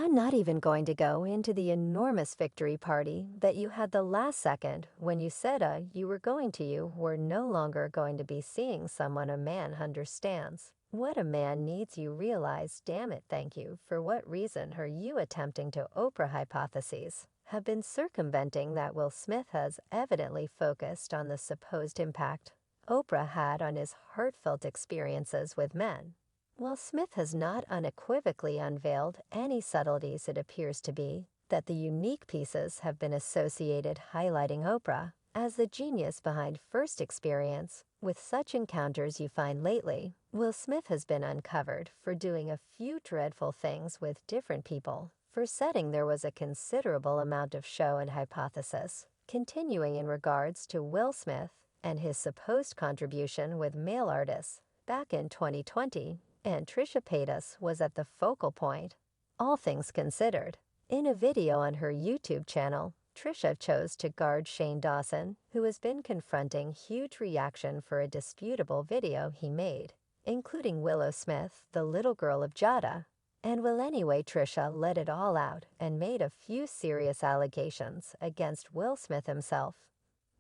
I'm not even going to go into the enormous victory party that you had the last second when you said you were going to. You were no longer going to be seeing someone a man understands. What a man needs you realize, damn it, thank you. For what reason are you attempting to Oprah hypotheses? Have been circumventing that Will Smith has evidently focused on the supposed impact Oprah had on his heartfelt experiences with men. While Smith has not unequivocally unveiled any subtleties, it appears to be that the unique pieces have been associated, highlighting Oprah as the genius behind first experience. With such encounters you find lately, Will Smith has been uncovered for doing a few dreadful things with different people. For setting, there was a considerable amount of show and hypothesis, continuing in regards to Will Smith and his supposed contribution with male artists back in 2020. And Trisha Paytas was at the focal point. All things considered, in a video on her YouTube channel, Trisha chose to guard Shane Dawson, who has been confronting huge reaction for a disputable video he made, including Willow Smith, the little girl of Jada. And well, anyway, Trisha let it all out and made a few serious allegations against Will Smith himself.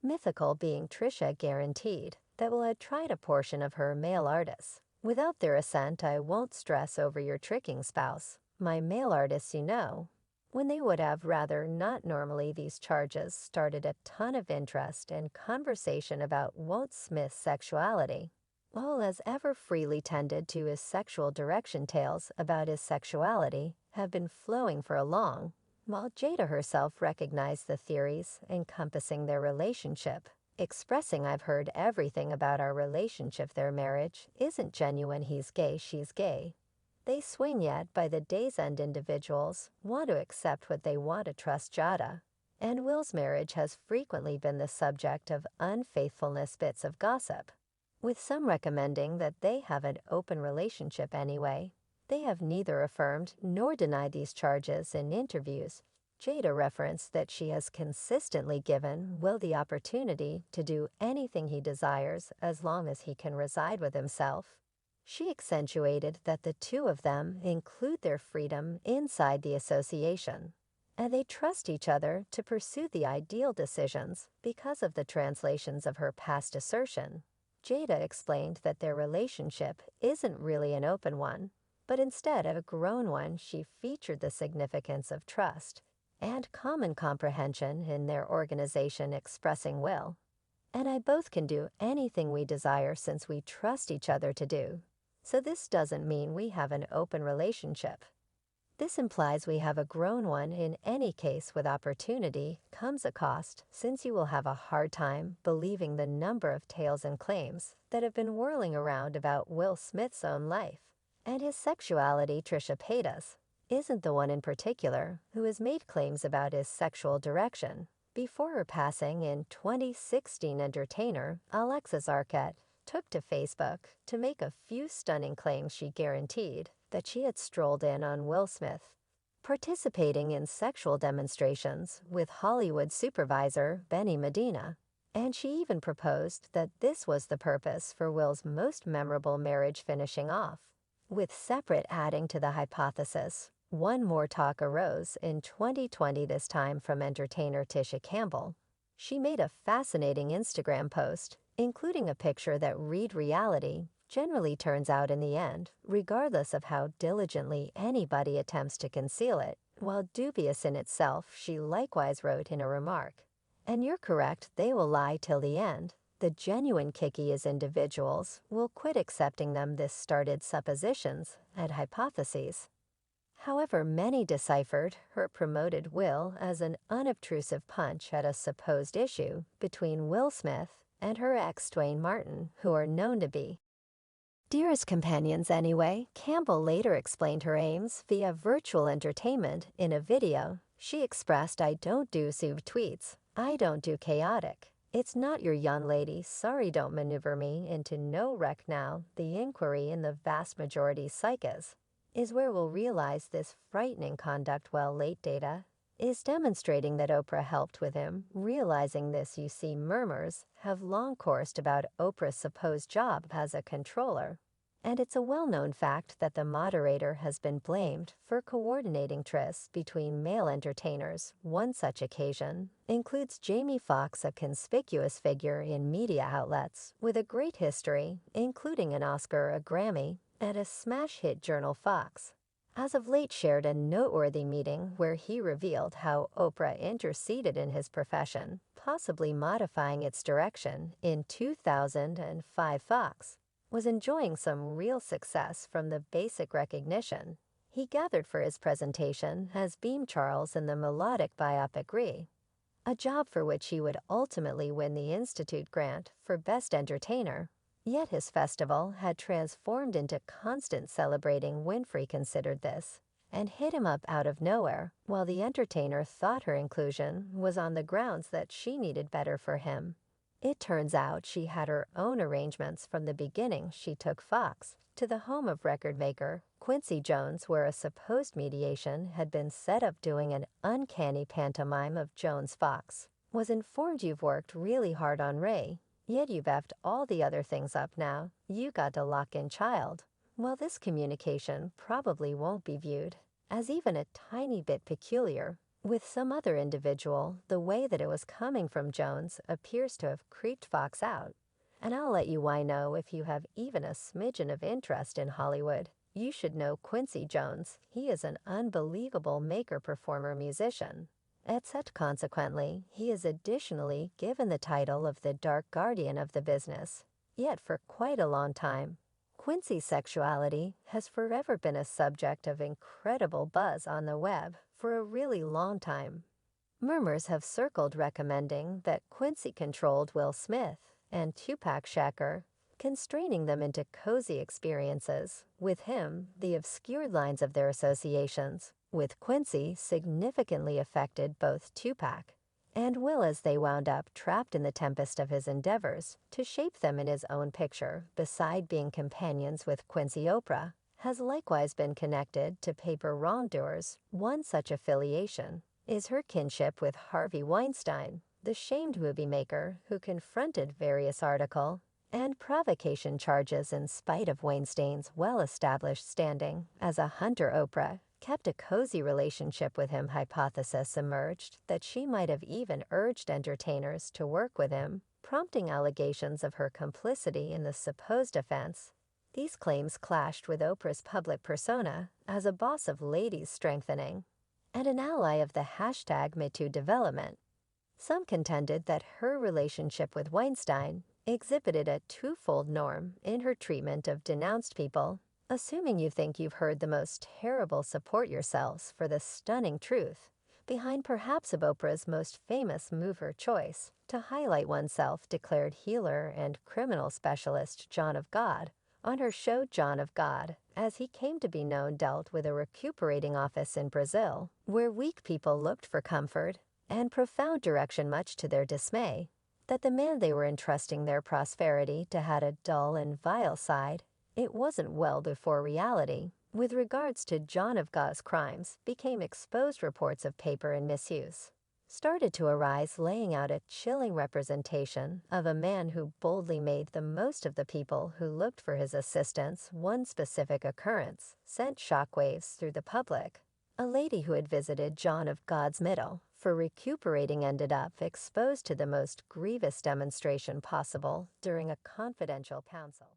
Mythical being Trisha guaranteed that Will had tried a portion of her male artists. Without their assent, I won't stress over your tricking spouse, my male artists, you know. When they would have rather not. Normally these charges started a ton of interest and conversation about Will Smith's sexuality. Will has ever freely tended to his sexual direction. Tales about his sexuality have been flowing for a long, while Jada herself recognized the theories encompassing their relationship, expressing, I've heard everything about our relationship, their marriage isn't genuine, he's gay, she's gay. They swing, yet by the day's end individuals want to accept what they want to trust Jada. And Will's marriage has frequently been the subject of unfaithfulness bits of gossip, with some recommending that they have an open relationship anyway. They have neither affirmed nor denied these charges in interviews. Jada referenced that she has consistently given Will the opportunity to do anything he desires as long as he can reside with himself. She accentuated that the two of them include their freedom inside the association, and they trust each other to pursue the ideal decisions because of the translations of her past assertion. Jada explained that their relationship isn't really an open one, but instead a grown one. She featured the significance of trust and common comprehension in their organization, expressing Will and I both can do anything we desire since we trust each other to do. So this doesn't mean we have an open relationship. This implies we have a grown one. In any case, with opportunity comes a cost, since you will have a hard time believing the number of tales and claims that have been whirling around about Will Smith's own life and his sexuality. Trisha Paytas isn't the one in particular who has made claims about his sexual direction. Before her passing in 2016, entertainer Alexis Arquette took to Facebook to make a few stunning claims. She guaranteed that she had strolled in on Will Smith, participating in sexual demonstrations with Hollywood supervisor Benny Medina, and she even proposed that this was the purpose for Will's most memorable marriage finishing off. With separate adding to the hypothesis, one more talk arose in 2020, this time from entertainer Tisha Campbell. She made a fascinating Instagram post, including a picture that read reality generally turns out in the end, regardless of how diligently anybody attempts to conceal it. While dubious in itself, she likewise wrote in a remark, "And you're correct, they will lie till the end. The genuine kicky is individuals will quit accepting them." This started suppositions and hypotheses. However, many deciphered her promoted Will as an unobtrusive punch at a supposed issue between Will Smith and her ex Dwayne Martin, who are known to be dearest companions anyway. Campbell later explained her aims via virtual entertainment in a video. She expressed, "I don't do sub tweets. I don't do chaotic. It's not your young lady. Sorry, don't maneuver me into no wreck now." The inquiry in the vast majority psyches is where we'll realize this frightening conduct. Well, late data is demonstrating that Oprah helped with him. Realizing this, you see, murmurs have long coursed about Oprah's supposed job as a controller. And it's a well-known fact that the moderator has been blamed for coordinating trysts between male entertainers. One such occasion includes Jamie Foxx, a conspicuous figure in media outlets with a great history, including an Oscar, a Grammy, and a smash hit journal Fox. As of late shared a noteworthy meeting where he revealed how Oprah interceded in his profession, possibly modifying its direction. In 2005, Fox was enjoying some real success from the basic recognition he gathered for his presentation as Beam Charles in the melodic biopic Re, a job for which he would ultimately win the Institute grant for Best Entertainer. Yet his festival had transformed into constant celebrating. Winfrey considered this and hit him up out of nowhere, while the entertainer thought her inclusion was on the grounds that she needed better for him. It turns out she had her own arrangements from the beginning. She took Fox to the home of record maker Quincy Jones, where a supposed mediation had been set up doing an uncanny pantomime of Jones. Fox was informed, "You've worked really hard on Ray, yet you've effed all the other things up now. You got to lock in child." Well, this communication probably won't be viewed as even a tiny bit peculiar. With some other individual, the way that it was coming from Jones appears to have creeped Fox out. And I'll let you know if you have even a smidgen of interest in Hollywood. You should know Quincy Jones. He is an unbelievable maker, performer, musician, etc. Consequently, he is additionally given the title of the Dark Guardian of the business. Yet for quite a long time, Quincy's sexuality has forever been a subject of incredible buzz on the web. For a really long time, murmurs have circled recommending that Quincy controlled Will Smith and Tupac Shakur, constraining them into cozy experiences with him. The obscured lines of their associations with Quincy significantly affected both Tupac and Will as they wound up trapped in the tempest of his endeavors to shape them in his own picture. Beside being companions with Quincy, Oprah has likewise been connected to paper wrongdoers. One such affiliation is her kinship with Harvey Weinstein, the shamed movie maker who confronted various article and provocation charges in spite of Weinstein's well-established standing as a hunter. Oprah kept a cozy relationship with him. Hypothesis emerged that she might have even urged entertainers to work with him, prompting allegations of her complicity in the supposed offense. These claims clashed with Oprah's public persona as a boss of ladies strengthening and an ally of the #MeToo development. Some contended that her relationship with Weinstein exhibited a twofold norm in her treatment of denounced people. Assuming you think you've heard the most terrible, support yourselves for the stunning truth behind perhaps of Oprah's most famous move, her choice to highlight oneself, declared healer and criminal specialist John of God on her show. John of God, as he came to be known, dealt with a recuperating office in Brazil, where weak people looked for comfort and profound direction, much to their dismay that the man they were entrusting their prosperity to had a dull and vile side. It wasn't well before reality, with regards to John of God's crimes, became exposed. Reports of paper and misuse started to arise, laying out a chilling representation of a man who boldly made the most of the people who looked for his assistance. One specific occurrence sent shockwaves through the public. A lady who had visited John of God's middle for recuperating ended up exposed to the most grievous demonstration possible during a confidential counsel.